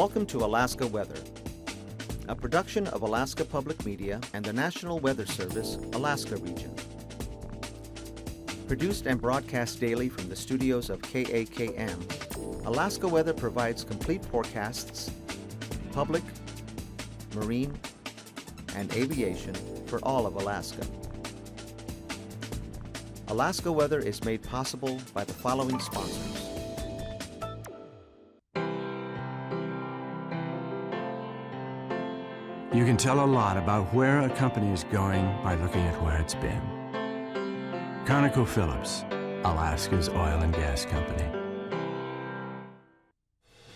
Welcome to Alaska Weather, a production of Alaska Public Media and the National Weather Service, Alaska Region. Produced and broadcast daily from the studios of KAKM, Alaska Weather provides complete forecasts, public, marine, and aviation for all of Alaska. Alaska Weather is made possible by the following sponsors. You can tell a lot about where a company is going by looking at where it's been. ConocoPhillips, Alaska's oil and gas company.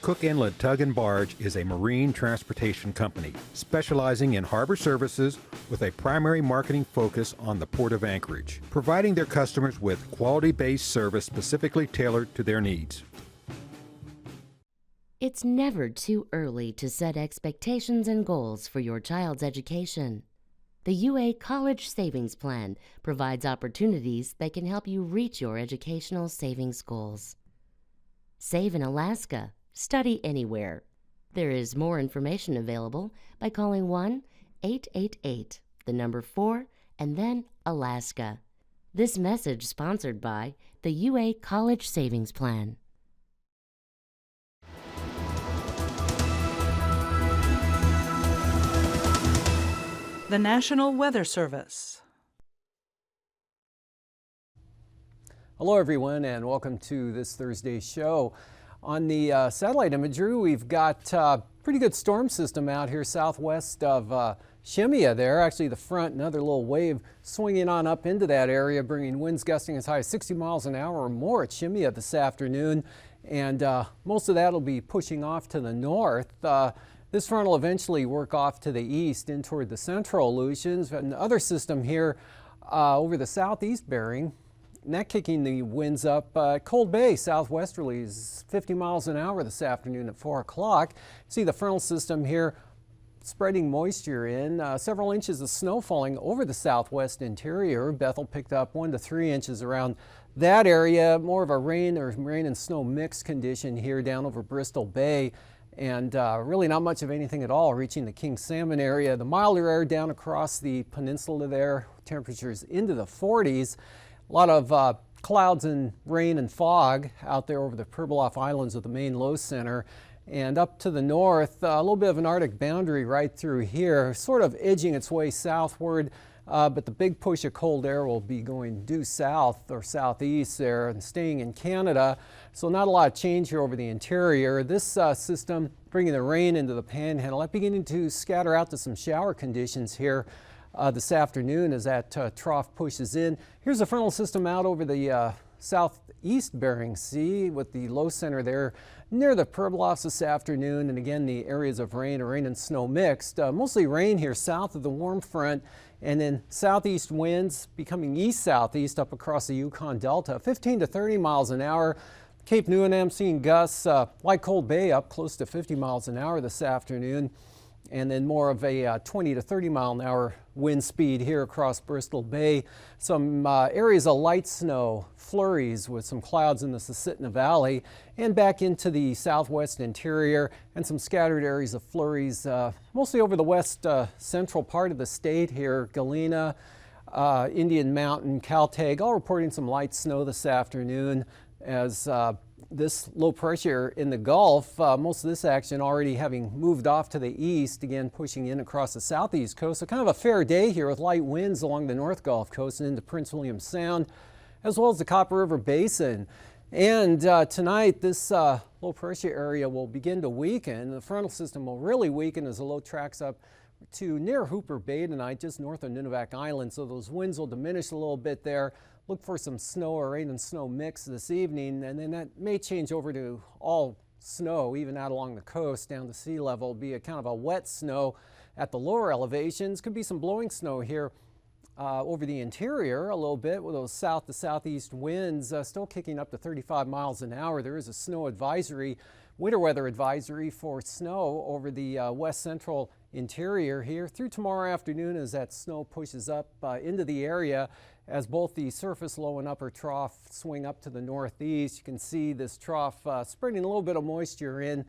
Cook Inlet Tug and Barge is a marine transportation company specializing in harbor services with a primary marketing focus on the Port of Anchorage, providing their customers with quality-based service specifically tailored to their needs. It's never too early to set expectations and goals for your child's education. The UA College Savings Plan provides opportunities that can help you reach your educational savings goals. Save in Alaska. Study anywhere. There is more information available by calling 1-888, the number 4, and then Alaska. This message sponsored by the UA College Savings Plan. The National Weather Service. Hello everyone and welcome to this Thursday's show. On the satellite imagery, we've got a pretty good storm system out here southwest of Shemya there. Actually the front, another little wave swinging on up into that area, bringing winds gusting as high as 60 miles an hour or more at Shemya this afternoon. And most of that will be pushing off to the north. This front will eventually work off to the east in toward the central Aleutians. But another system here over the southeast bearing, and that kicking the winds up. Cold Bay southwesterly is 50 miles an hour this afternoon at 4 o'clock. See the frontal system here spreading moisture in. Several inches of snow falling over the southwest interior. Bethel picked up 1 to 3 inches around that area. More of a rain and snow mix condition here down over Bristol Bay. And really not much of anything at all reaching the King Salmon area. The milder air down across the peninsula there, temperatures into the 40s. A lot of clouds and rain and fog out there over the Pribilof Islands of the main low center. And up to the north, a little bit of an Arctic boundary right through here, sort of edging its way southward. But the big push of cold air will be going due south or southeast there and staying in Canada. So not a lot of change here over the interior. This system bringing the rain into the panhandle, that beginning to scatter out to some shower conditions here this afternoon as that trough pushes in. Here's the frontal system out over the southeast Bering Sea with the low center there near the Pribilofs this afternoon. And again, the areas of rain and snow mixed. Mostly rain here south of the warm front. And then southeast winds becoming east-southeast up across the Yukon Delta, 15 to 30 miles an hour. Cape Newnham seeing gusts like Cold Bay up close to 50 miles an hour this afternoon. And then more of a 20 to 30 mile an hour wind speed here across Bristol Bay. Some areas of light snow, flurries with some clouds in the Susitna Valley and back into the southwest interior, and some scattered areas of flurries mostly over the west central part of the state here. Galena, Indian Mountain, Caltag, all reporting some light snow this afternoon as this low pressure in the Gulf, most of this action already having moved off to the east, again pushing in across the southeast coast. So kind of a fair day here with light winds along the North Gulf Coast and into Prince William Sound, as well as the Copper River Basin. And tonight, this low pressure area will begin to weaken. The frontal system will really weaken as the low tracks up to near Hooper Bay tonight, just north of Nunivak Island. So those winds will diminish a little bit there. Look for some snow or rain and snow mix this evening, and then that may change over to all snow, even out along the coast down to sea level. Be a kind of a wet snow at the lower elevations. Could be some blowing snow here over the interior a little bit with those south to southeast winds still kicking up to 35 miles an hour. There is a snow advisory, winter weather advisory for snow over the west central interior here through tomorrow afternoon as that snow pushes up into the area. As both the surface low and upper trough swing up to the northeast, you can see this trough spreading a little bit of moisture in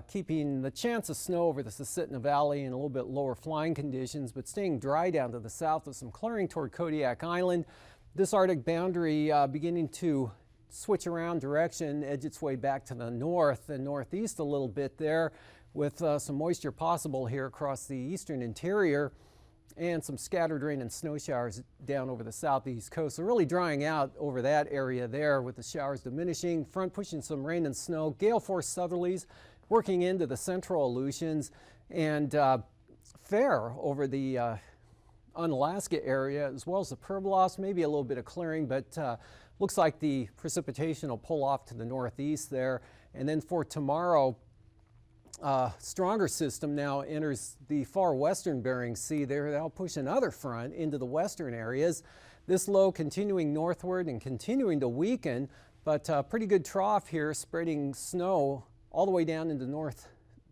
keeping the chance of snow over the Susitna Valley and a little bit lower flying conditions, but staying dry down to the south with some clearing toward Kodiak Island. This Arctic boundary beginning to switch around direction, edge its way back to the north and northeast a little bit there, with some moisture possible here across the eastern interior and some scattered rain and snow showers down over the southeast coast. So really drying out over that area there with the showers diminishing. Front pushing some rain and snow. Gale force southerlies working into the central Aleutians, and fair over the Unalaska area as well as the Pribilos. Maybe a little bit of clearing, but looks like the precipitation will pull off to the northeast there. And then for tomorrow, stronger system now enters the far western Bering Sea there. That'll push another front into the western areas. This low continuing northward and continuing to weaken, but pretty good trough here, spreading snow all the way down into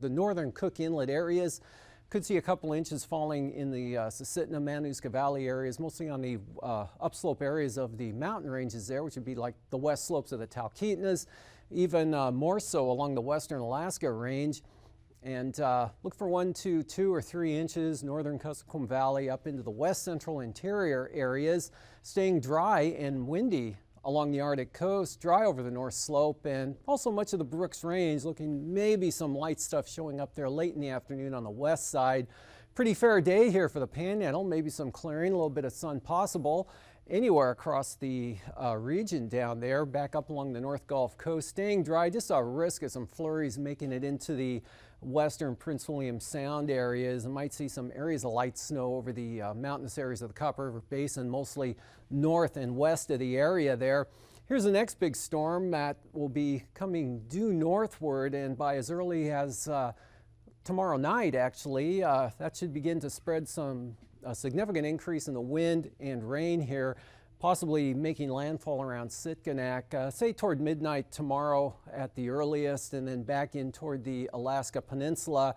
the northern Cook Inlet areas. Could see a couple inches falling in the Susitna, Manuska Valley areas, mostly on the upslope areas of the mountain ranges there, which would be like the west slopes of the Talkeetnas, even more so along the western Alaska range. And look for 1 to 2 or 3 inches northern Kuskokwim Valley up into the west central interior areas, staying dry and windy along the Arctic coast, dry over the north slope, and also much of the Brooks Range, looking maybe some light stuff showing up there late in the afternoon on the west side. Pretty fair day here for the Panhandle, maybe some clearing, a little bit of sun possible anywhere across the region down there, back up along the North Gulf Coast, staying dry, just a risk of some flurries making it into the western Prince William Sound areas. I might see some areas of light snow over the mountainous areas of the Copper River Basin, mostly north and west of the area there. Here's the next big storm that will be coming due northward, and by as early as tomorrow night, actually, that should begin to spread a significant increase in the wind and rain here, possibly making landfall around Sitkinak, say toward midnight tomorrow at the earliest, and then back in toward the Alaska Peninsula.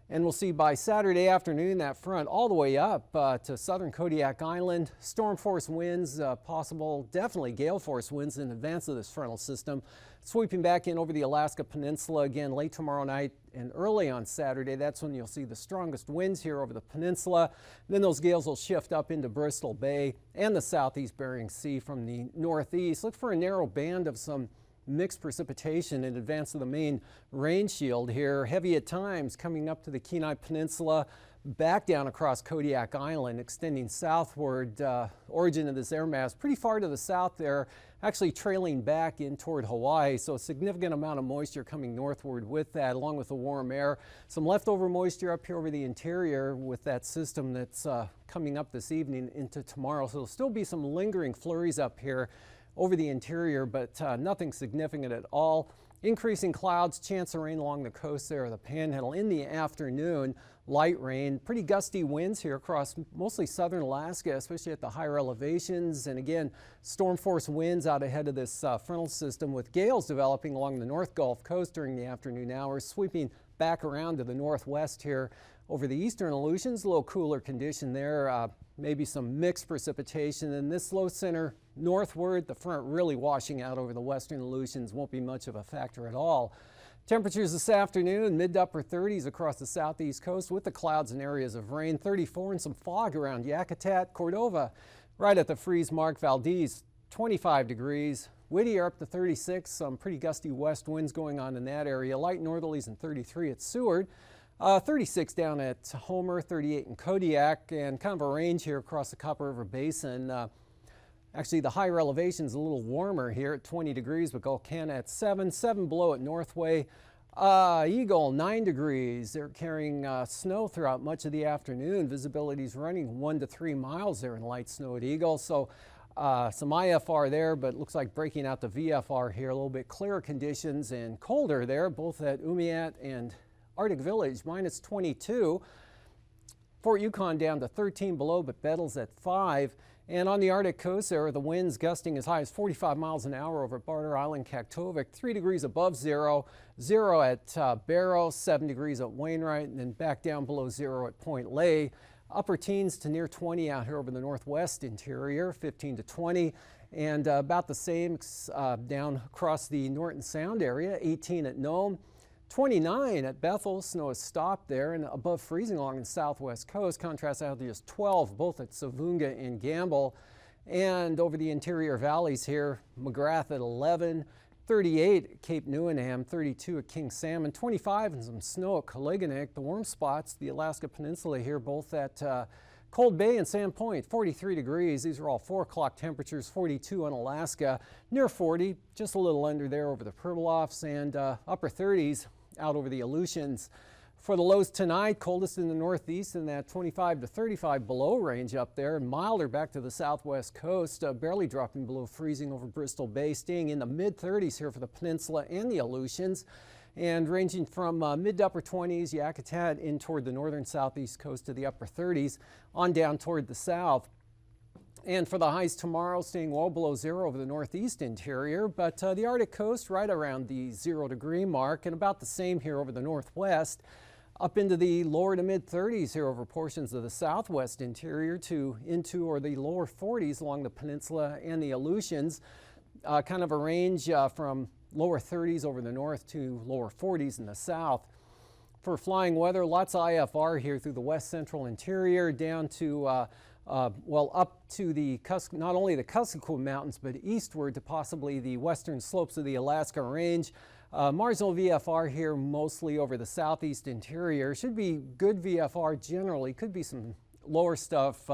And we'll see by Saturday afternoon that front all the way up to southern Kodiak Island. Storm force winds, possible, definitely gale force winds in advance of this frontal system, sweeping back in over the Alaska Peninsula again late tomorrow night and early on Saturday. That's when you'll see the strongest winds here over the peninsula. Then those gales will shift up into Bristol Bay and the southeast Bering Sea from the northeast. Look for a narrow band of some mixed precipitation in advance of the main rain shield here. Heavy at times coming up to the Kenai Peninsula, back down across Kodiak Island, extending southward. Origin of this air mass pretty far to the south there, actually trailing back in toward Hawaii. So a significant amount of moisture coming northward with that, along with the warm air. Some leftover moisture up here over the interior with that system that's coming up this evening into tomorrow. So there'll still be some lingering flurries up here over the interior, but nothing significant at all. Increasing clouds, chance of rain along the coast there of the Panhandle in the afternoon. Light rain, pretty gusty winds here across mostly southern Alaska, especially at the higher elevations. And again, storm force winds out ahead of this frontal system, with gales developing along the North Gulf Coast during the afternoon hours, sweeping back around to the northwest here over the eastern Aleutians. A little cooler condition there, maybe some mixed precipitation. And this low center northward, the front really washing out over the western Aleutians, won't be much of a factor at all. Temperatures this afternoon, mid to upper 30s across the southeast coast with the clouds and areas of rain. 34 and some fog around Yakutat, Cordova, right at the freeze mark. Valdez, 25 degrees. Whittier up to 36, some pretty gusty west winds going on in that area. Light northerlies and 33 at Seward. 36 down at Homer, 38 in Kodiak, and kind of a range here across the Copper River Basin. Actually, the higher elevation's a little warmer here at 20 degrees, but Gulkana at 7 below at Northway. Eagle, 9 degrees. They're carrying snow throughout much of the afternoon. Visibility's running 1 to 3 miles there in light snow at Eagle. So some IFR there, but looks like breaking out the VFR here. A little bit clearer conditions and colder there, both at Umiat and Arctic Village, minus 22. Fort Yukon down to 13 below, but Bettles at 5. And on the Arctic coast there, the winds gusting as high as 45 miles an hour over Barter Island, Kaktovik, 3 degrees above zero. 0 at Barrow, 7 degrees at Wainwright, and then back down below 0 at Point Lay. Upper teens to near 20 out here over the northwest interior, 15 to 20. And about the same down across the Norton Sound area, 18 at Nome. 29 at Bethel, snow has stopped there and above freezing along the southwest coast. Contrast out to just 12 both at Savunga and Gamble. And over the interior valleys here, McGrath at 11, 38 at Cape Newenham, 32 at King Salmon, 25 and some snow at Koliganek. The warm spots, the Alaska Peninsula here, both at Cold Bay and Sand Point, 43 degrees. These are all 4 o'clock temperatures, 42 on Alaska, near 40, just a little under there over the Pribilofs, and upper 30s out over the Aleutians. For the lows tonight, coldest in the northeast in that 25 to 35 below range up there, and milder back to the southwest coast, barely dropping below freezing over Bristol Bay, staying in the mid-30s here for the peninsula and the Aleutians, and ranging from mid to upper 20s, Yakutat in toward the northern southeast coast to the upper 30s, on down toward the south. And for the highs tomorrow, staying well below zero over the northeast interior, but the Arctic coast right around the 0 degree mark, and about the same here over the northwest. Up into the lower to mid 30s here over portions of the southwest interior to into or the lower 40s along the peninsula and the Aleutians. Kind of a range from lower 30s over the north to lower 40s in the south. For flying weather, lots of IFR here through the west central interior down to well, up to the not only the Kuskokwim Mountains, but eastward to possibly the western slopes of the Alaska Range. Marginal VFR here mostly over the southeast interior. Should be good VFR generally. Could be some lower stuff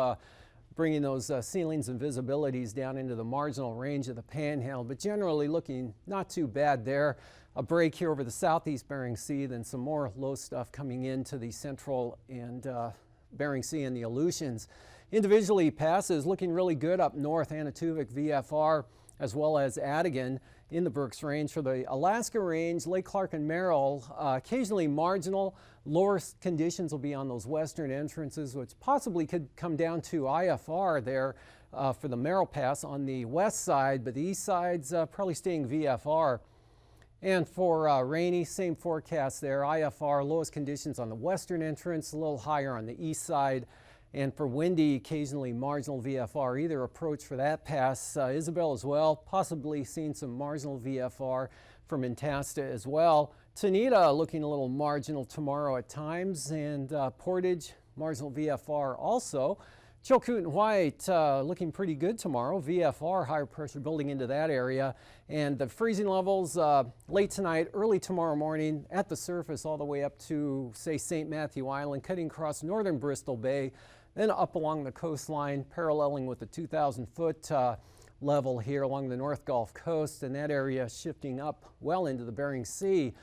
bringing those ceilings and visibilities down into the marginal range of the Panhandle, but generally looking not too bad there. A break here over the southeast Bering Sea, then some more low stuff coming into the central and Bering Sea and the Aleutians. Individually, passes looking really good up north, Anaktuvuk VFR, as well as Adigan in the Brooks Range. For the Alaska Range, Lake Clark and Merrill, occasionally marginal. Lower conditions will be on those western entrances, which possibly could come down to IFR there for the Merrill Pass on the west side, but the east side's probably staying VFR. And for rainy, same forecast there, IFR, lowest conditions on the western entrance, a little higher on the east side. And for windy, occasionally marginal VFR, either approach for that pass. Isabel as well, possibly seeing some marginal VFR from Antasta as well. Tanita looking a little marginal tomorrow at times, and Portage, marginal VFR also. Chilkoot and White looking pretty good tomorrow. VFR, higher pressure building into that area. And the freezing levels late tonight, early tomorrow morning at the surface all the way up to, say, St. Matthew Island, cutting across northern Bristol Bay, then up along the coastline, paralleling with the 2,000-foot level here along the North Gulf Coast, and that area shifting up well into the Bering Sea.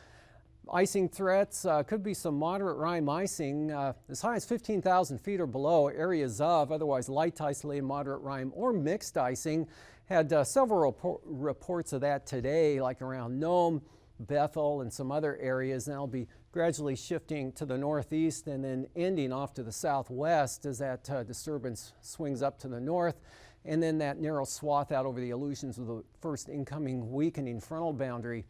Icing threats, could be some moderate rime icing as high as 15,000 feet or below, areas of, otherwise light isolated, moderate rime, or mixed icing. Had several reports of that today, like around Nome, Bethel, and some other areas. And that'll be gradually shifting to the northeast and then ending off to the southwest as that disturbance swings up to the north. And then that narrow swath out over the Aleutians with the first incoming weakening frontal boundary.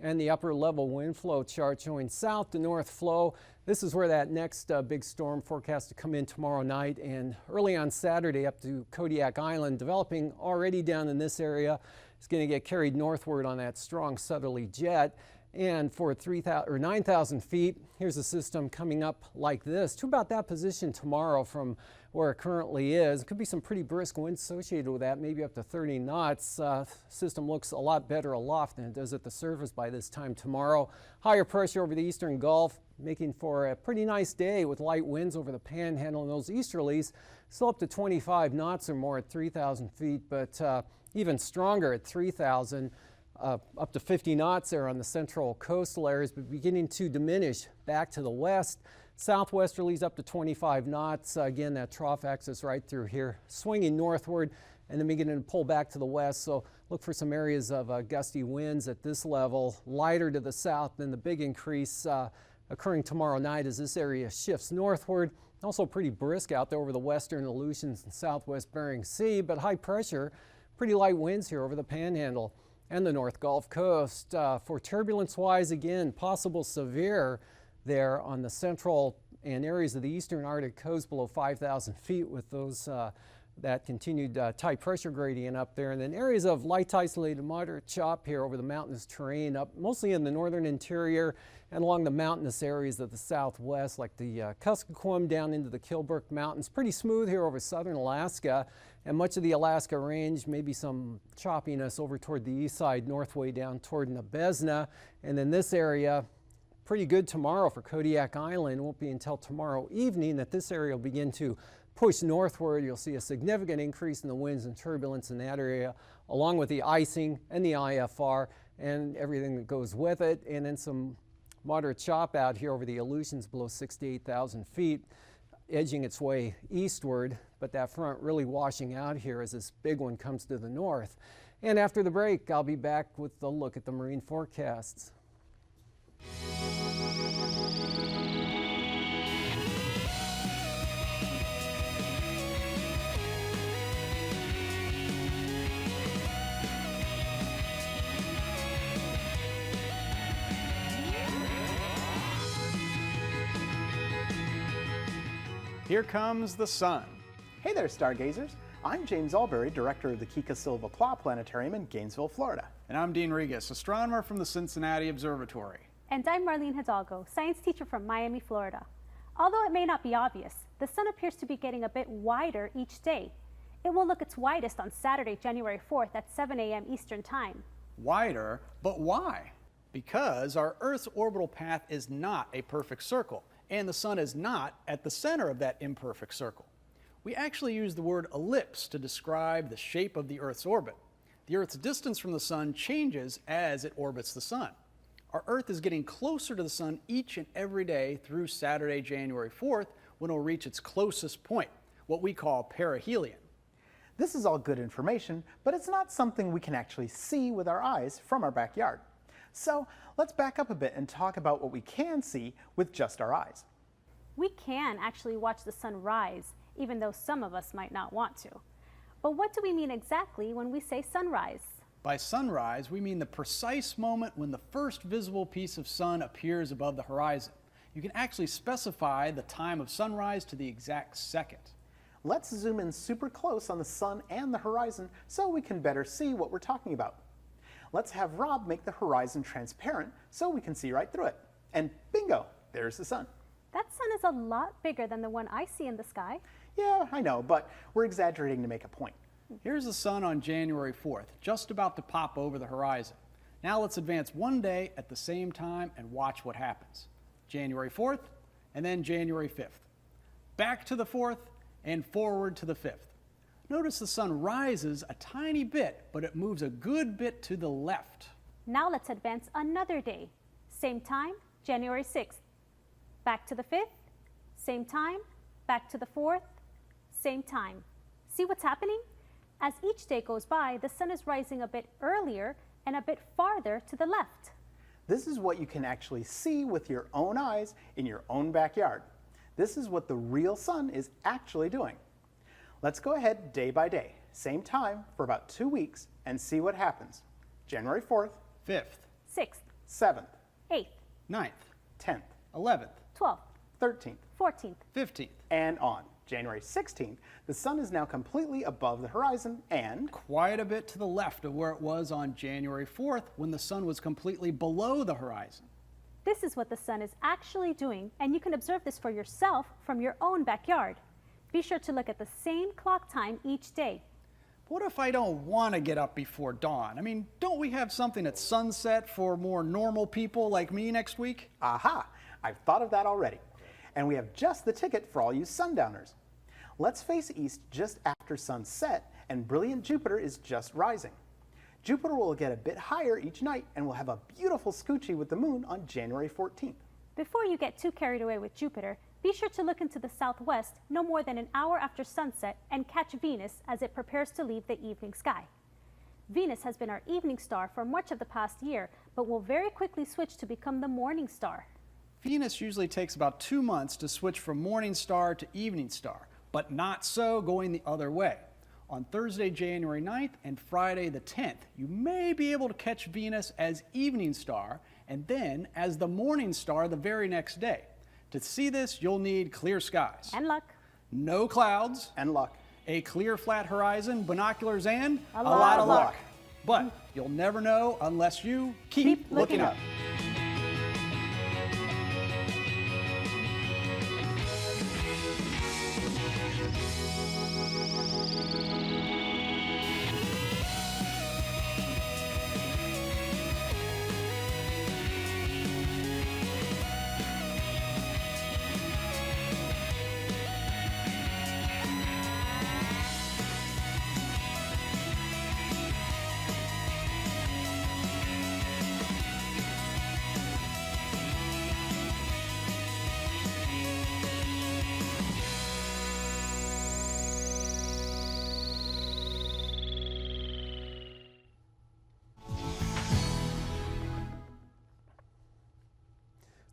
And the upper level wind flow chart showing south to north flow. This is where that next big storm forecast to come in tomorrow night and early on Saturday up to Kodiak Island, developing already down in this area. It's going to get carried northward on that strong southerly jet. And for 9,000 feet, here's a system coming up like this to about that position tomorrow from where it currently is. It could be some pretty brisk winds associated with that, maybe up to 30 knots. System looks a lot better aloft than it does at the surface by this time tomorrow. Higher pressure over the eastern Gulf, making for a pretty nice day with light winds over the Panhandle, and those easterlies still up to 25 knots or more at 3,000 feet, but even stronger at 3,000. Up to 50 knots there on the central coastal areas, but beginning to diminish back to the west. Southwesterlies up to 25 knots. Again, that trough axis right through here, swinging northward and then beginning to pull back to the west. So look for some areas of gusty winds at this level, lighter to the south than the big increase occurring tomorrow night as this area shifts northward. Also pretty brisk out there over the western Aleutians and southwest Bering Sea, but high pressure, pretty light winds here over the Panhandle and the North Gulf Coast. For turbulence-wise, again, possible severe there on the central and areas of the eastern Arctic coast below 5,000 feet with those that continued tight pressure gradient up there. And then areas of light to isolated moderate chop here over the mountainous terrain up mostly in the northern interior and along the mountainous areas of the southwest, like the Kuskokwim down into the Kilbrook Mountains. Pretty smooth here over southern Alaska and much of the Alaska Range. Maybe some choppiness over toward the east side, northway down toward Nabesna. And then this area, pretty good tomorrow for Kodiak Island. It won't be until tomorrow evening that this area will begin to push northward. You'll see a significant increase in the winds and turbulence in that area, along with the icing and the IFR and everything that goes with it. And then some moderate chop out here over the Aleutians below 6,000 to 8,000 feet, edging its way eastward, but that front really washing out here as this big one comes to the north. And after the break, I'll be back with a look at the marine forecasts. Here comes the sun. Hey there, stargazers. I'm James Albury, director of the Kika Silva Pla Planetarium in Gainesville, Florida. And I'm Dean Regas, astronomer from the Cincinnati Observatory. And I'm Marlene Hidalgo, science teacher from Miami, Florida. Although it may not be obvious, the sun appears to be getting a bit wider each day. It will look its widest on Saturday, January 4th at 7 a.m. Eastern Time. Wider, but why? Because our Earth's orbital path is not a perfect circle, and the sun is not at the center of that imperfect circle. We actually use the word ellipse to describe the shape of the Earth's orbit. The Earth's distance from the sun changes as it orbits the sun. Our Earth is getting closer to the sun each and every day through Saturday, January 4th, when it will reach its closest point, what we call perihelion. This is all good information, but it's not something we can actually see with our eyes from our backyard. So let's back up a bit and talk about what we can see with just our eyes. We can actually watch the sun rise, even though some of us might not want to. But what do we mean exactly when we say sunrise? By sunrise, we mean the precise moment when the first visible piece of sun appears above the horizon. You can actually specify the time of sunrise to the exact second. Let's zoom in super close on the sun and the horizon so we can better see what we're talking about. Let's have Rob make the horizon transparent so we can see right through it. And bingo, there's the sun. That sun is a lot bigger than the one I see in the sky. Yeah, I know, but we're exaggerating to make a point. Here's the sun on January 4th, just about to pop over the horizon. Now let's advance one day at the same time and watch what happens. January 4th, and then January 5th. Back to the 4th, and forward to the 5th. Notice the sun rises a tiny bit, but it moves a good bit to the left. Now let's advance another day. Same time, January 6th. Back to the 5th, same time, back to the 4th, same time. See what's happening? As each day goes by, the sun is rising a bit earlier and a bit farther to the left. This is what you can actually see with your own eyes in your own backyard. This is what the real sun is actually doing. Let's go ahead day by day, same time for about 2 weeks and see what happens. January 4th, 5th, 6th, 7th, 8th, 9th, 10th, 11th, 12th, 13th, 14th. 15th. and on. January 16th, the sun is now completely above the horizon and Quite a bit to the left of where it was on January 4th when the sun was completely below the horizon. This is what the sun is actually doing, and you can observe this for yourself from your own backyard. Be sure to look at the same clock time each day. What if I don't want to get up before dawn? I mean, don't we have something at sunset for more normal people like me next week? aha, I've thought of that already. And we have just the ticket for all you sundowners. Let's face east just after sunset and brilliant Jupiter is just rising. Jupiter will get a bit higher each night and we'll have a beautiful scoochie with the moon on January 14th. Before you get too carried away with Jupiter, be sure to look into the southwest no more than an hour after sunset and catch Venus as it prepares to leave the evening sky. Venus has been our evening star for much of the past year, but will very quickly switch to become the morning star. Venus usually takes about 2 months to switch from morning star to evening star, but not so going the other way. On Thursday, January 9th and Friday the 10th, you may be able to catch Venus as evening star and then as the morning star the very next day. To see this, you'll need clear skies, And luck. no clouds, And luck. a clear, flat horizon, binoculars, and A lot of luck. But you'll never know unless you keep looking up.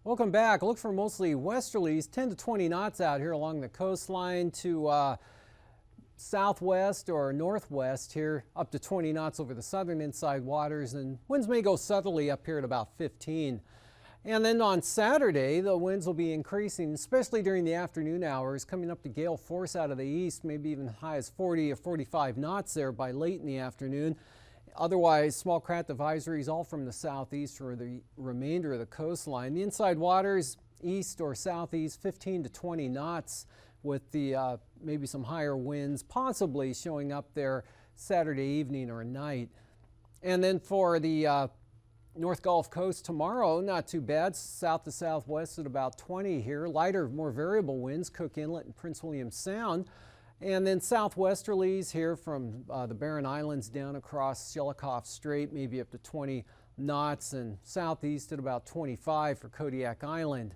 Welcome back. Look for mostly westerlies, 10 to 20 knots out here along the coastline to southwest or northwest here, up to 20 knots over the southern inside waters, and winds may go southerly up here at about 15. And then on Saturday, the winds will be increasing, especially during the afternoon hours, coming up to gale force out of the east, maybe even high as 40 or 45 knots there by late in the afternoon. Otherwise, small craft advisories all from the southeast for the remainder of the coastline. The inside waters, east or southeast, 15 to 20 knots with the maybe some higher winds possibly showing up there Saturday evening or night. And then for the North Gulf Coast tomorrow, not too bad, south to southwest at about 20 here. Lighter, more variable winds, Cook Inlet and Prince William Sound. And then southwesterlies here from the Barren Islands down across Shelikof Strait, maybe up to 20 knots, and southeast at about 25 for Kodiak Island.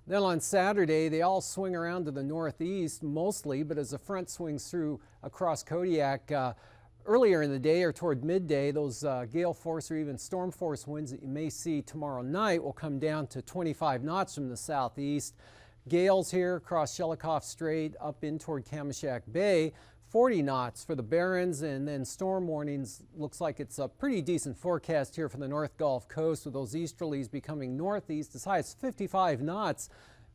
Then on Saturday, they all swing around to the northeast mostly, but as the front swings through across Kodiak earlier in the day or toward midday, those gale force or even storm force winds that you may see tomorrow night will come down to 25 knots from the southeast. Gales here across Shelikof Strait up in toward Kamishak Bay, 40 knots for the Barrens, and then storm warnings. Looks like it's a pretty decent forecast here for the North Gulf Coast, with those easterlies becoming northeast as high as 55 knots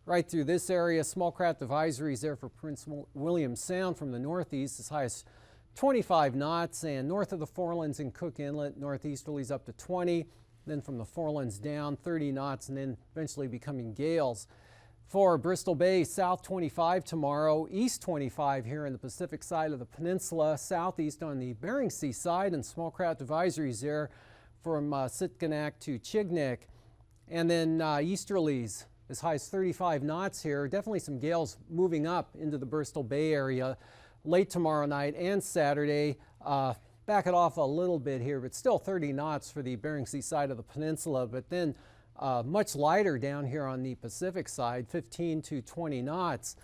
right through this area. Small craft advisories there for Prince William Sound from the northeast as high as 25 knots, and north of the Forelands in Cook Inlet, northeasterlies up to 20. Then from the Forelands down 30 knots, and then eventually becoming gales. For Bristol Bay, south 25 tomorrow, east 25 here in the Pacific side of the peninsula, southeast on the Bering Sea side, and small craft advisories there from Sitkinak to Chignik. And then easterlies as high as 35 knots here. Definitely some gales moving up into the Bristol Bay area late tomorrow night and Saturday. Back it off a little bit here, but still 30 knots for the Bering Sea side of the peninsula. But then much lighter down here on the Pacific side, 15 to 20 knots.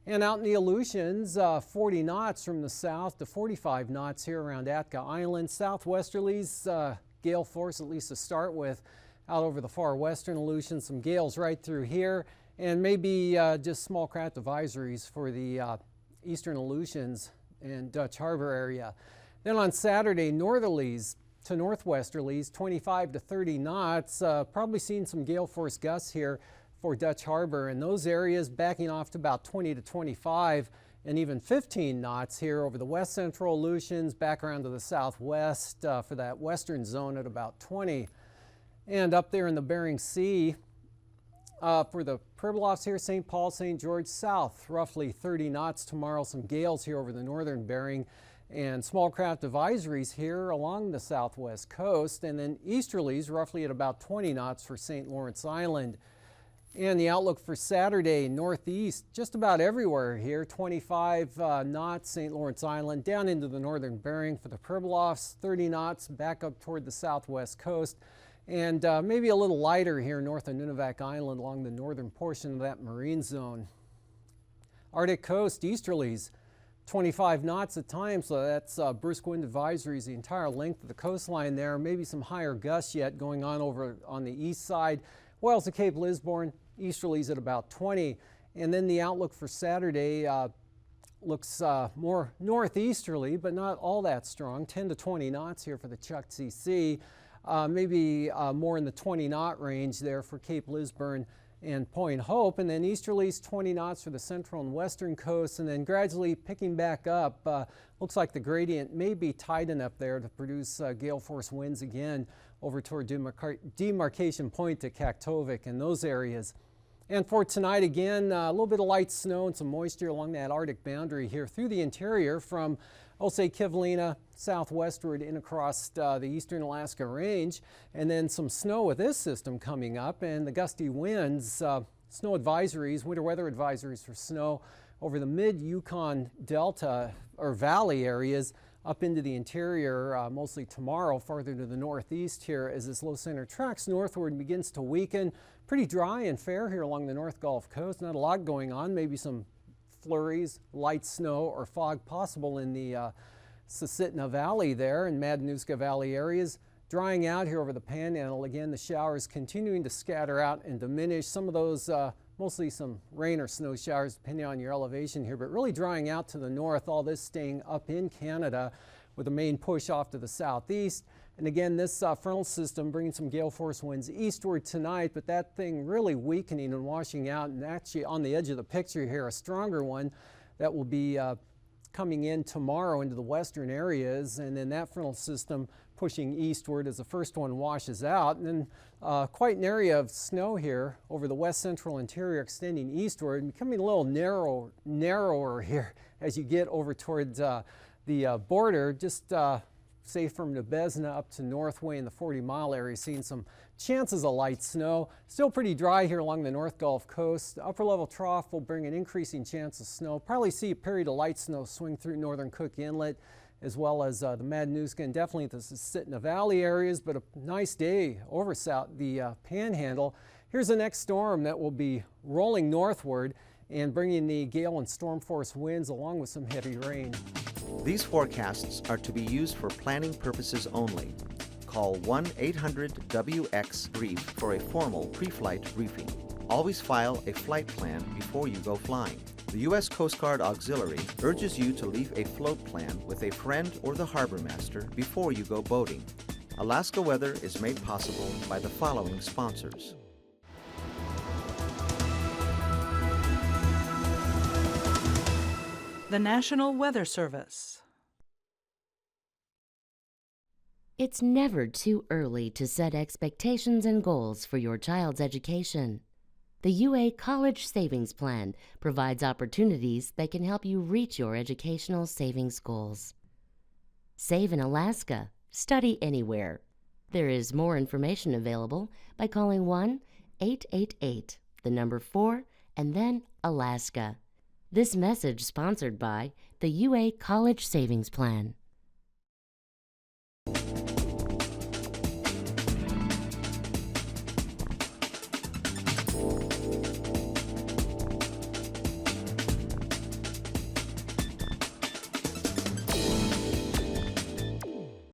And out in the Aleutians, 40 knots from the south to 45 knots here around Atka Island. Southwesterlies, gale force at least to start with, out over the far western Aleutians. Some gales right through here, and maybe just small craft advisories for the eastern Aleutians and Dutch Harbor area. Then on Saturday, northerlies to northwesterlies, 25 to 30 knots. Probably seeing some gale force gusts here for Dutch Harbor, and those areas backing off to about 20 to 25 and even 15 knots here over the west central Aleutians, back around to the southwest for that western zone at about 20. And up there in the Bering Sea, for the Pribilofs here, St. Paul, St. George, south, roughly 30 knots tomorrow. Some gales here over the northern Bering, and small craft advisories here along the southwest coast, and then easterlies roughly at about 20 knots for St. Lawrence Island. And the outlook for Saturday, northeast, just about everywhere here, 25 knots, St. Lawrence Island, down into the northern Bering for the Pribilofs, 30 knots back up toward the southwest coast, and maybe a little lighter here north of Nunivak Island along the northern portion of that marine zone. Arctic coast, easterlies, 25 knots at times, so that's brisk wind advisories the entire length of the coastline there. Maybe some higher gusts yet going on over on the east side. Wales to Cape Lisburne, easterlies at about 20. And then the outlook for Saturday looks more northeasterly, but not all that strong. 10 to 20 knots here for the Chukchi Sea. Maybe more in the 20 knot range there for Cape Lisburne and Point Hope, and then easterlies 20 knots for the central and western coast, and then gradually picking back up. Looks like the gradient may be tight enough there to produce gale force winds again over toward Demarcation Point to Kaktovik and those areas. And for tonight, again, a little bit of light snow and some moisture along that Arctic boundary here through the interior from Osay Kivalina southwestward in across the eastern Alaska range, and then some snow with this system coming up and the gusty winds, snow advisories, winter weather advisories for snow over the mid-Yukon Delta or valley areas up into the interior, mostly tomorrow, farther to the northeast here as this low center tracks northward and begins to weaken. Pretty dry and fair here along the North Gulf Coast. Not a lot going on, maybe some flurries, light snow or fog possible in the Susitna Valley there and Matanuska Valley areas. Drying out here over the Panhandle. Again, the showers continuing to scatter out and diminish. Some of those, mostly some rain or snow showers depending on your elevation here, but really drying out to the north, all this staying up in Canada with a main push off to the southeast. And again, this frontal system bringing some gale force winds eastward tonight, but that thing really weakening and washing out, and actually on the edge of the picture here, a stronger one that will be coming in tomorrow into the western areas, and then that frontal system pushing eastward as the first one washes out. And then quite an area of snow here over the west central interior extending eastward and becoming a little narrower here as you get over towards the border, just say from Nebezna up to Northway in the 40-mile area, seeing some chances of light snow. Still pretty dry here along the North Gulf Coast. Upper level trough will bring an increasing chance of snow. Probably see a period of light snow swing through northern Cook Inlet as well as the Matanuska and definitely the Susitna Valley areas, but a nice day over south the Panhandle. Here's the next storm that will be rolling northward and bringing the gale and storm force winds along with some heavy rain. These forecasts are to be used for planning purposes only. Call 1-800-WX-BRIEF for a formal pre-flight briefing. Always file a flight plan before you go flying. The U.S. Coast Guard Auxiliary urges you to leave a float plan with a friend or the harbor master before you go boating. Alaska Weather is made possible by the following sponsors. The National Weather Service. It's never too early to set expectations and goals for your child's education. The UA College Savings Plan provides opportunities that can help you reach your educational savings goals. Save in Alaska. Study anywhere. There is more information available by calling 1-888, the number 4, and then Alaska. This message sponsored by the UA College Savings Plan.